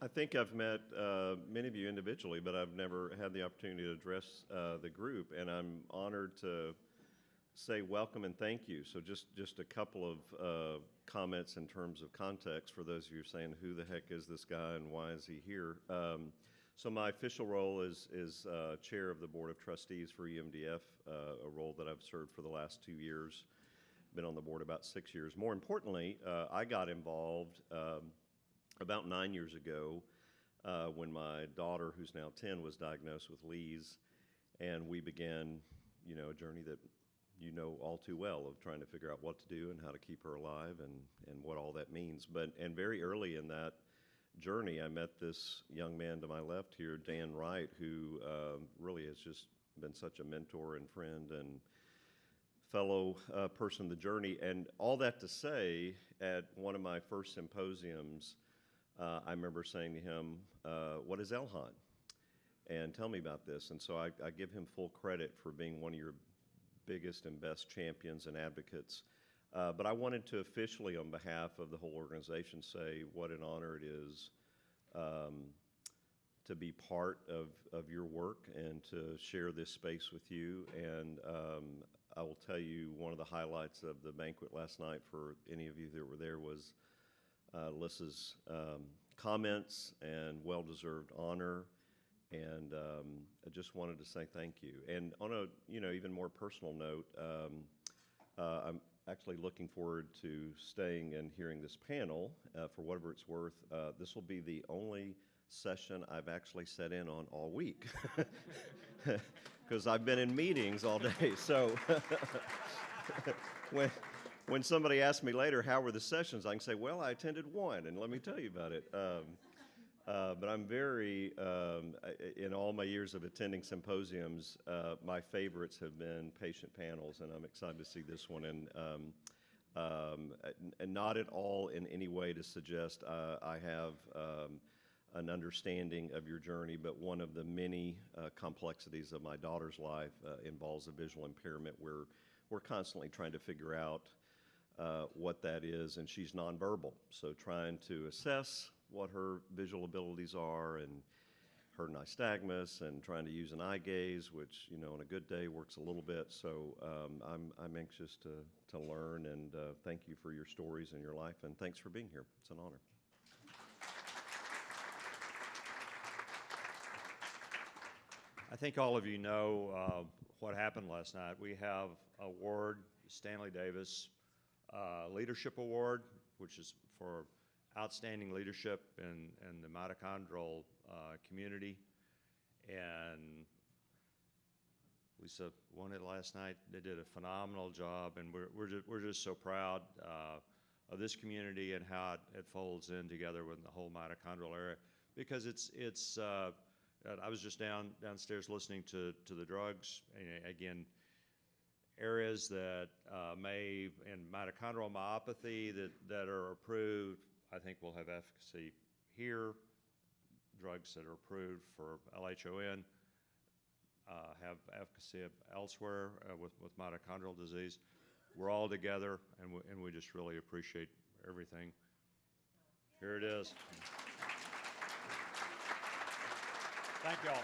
I think I've met many of you individually, but I've never had the opportunity to address the group, and I'm honored to say welcome and thank you. So just a couple of comments in terms of context for those of you saying, who the heck is this guy and why is he here? So my official role is chair of the Board of Trustees for UMDF, a role that I've served for the last 2 years. Been on the board about 6 years. More importantly, I got involved about 9 years ago when my daughter, who's now 10, was diagnosed with Lee's, and we began, a journey that you know all too well of trying to figure out what to do and how to keep her alive and what all that means. And very early in that journey, I met this young man to my left here, Dan Wright, who really has just been such a mentor and friend and fellow person of the journey. And all that to say, at one of my first symposiums, I remember saying to him, what is LHON? And tell me about this. And so I give him full credit for being one of your biggest and best champions and advocates. But I wanted to officially, on behalf of the whole organization, say what an honor it is to be part of your work and to share this space with you. And I will tell you, one of the highlights of the banquet last night for any of you that were there was Lissa's comments and well-deserved honor, and I just wanted to say thank you. And on a even more personal note, I'm actually looking forward to staying and hearing this panel for whatever it's worth. This will be the only session I've actually sat in on all week because I've been in meetings all day. So when somebody asks me later, how were the sessions, I can say, well, I attended one, and let me tell you about it. But I'm very, in all my years of attending symposiums, my favorites have been patient panels, and I'm excited to see this one. And not at all in any way to suggest I have an understanding of your journey, but one of the many complexities of my daughter's life involves a visual impairment where we're constantly trying to figure out what that is, and she's nonverbal. So trying to assess what her visual abilities are and her nystagmus, and trying to use an eye gaze, which on a good day works a little bit. So I'm anxious to learn, and thank you for your stories and your life, and thanks for being here. It's an honor. I think all of you know what happened last night. We have an award, Stanley Davis Leadership Award, which is for outstanding leadership in the mitochondrial community. And Lisa won it last night. They did a phenomenal job, and we're just so proud of this community and how it folds in together with the whole mitochondrial area. Because it's I was just downstairs listening to the drugs, and again, areas that in mitochondrial myopathy that are approved, I think will have efficacy here. Drugs that are approved for LHON have efficacy elsewhere with mitochondrial disease. We're all together, and we just really appreciate everything. Here it is. Thank you all.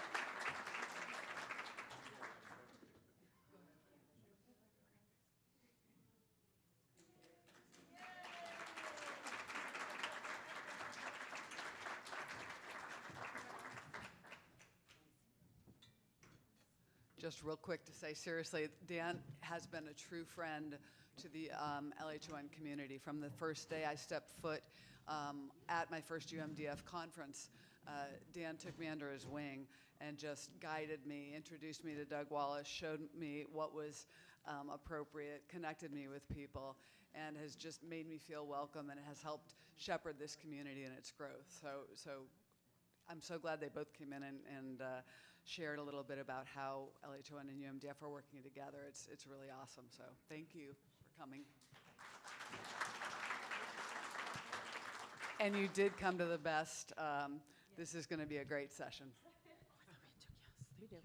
Just real quick to say, seriously, Dan has been a true friend to the LHON community. From the first day I stepped foot at my first UMDF conference, Dan took me under his wing and just guided me, introduced me to Doug Wallace, showed me what was appropriate, connected me with people, and has just made me feel welcome, and has helped shepherd this community in its growth. So I'm so glad they both came in and shared a little bit about how LHON and UMDF are working together. It's really awesome. So thank you for coming. And you did come to the best. This is going to be a great session. You do.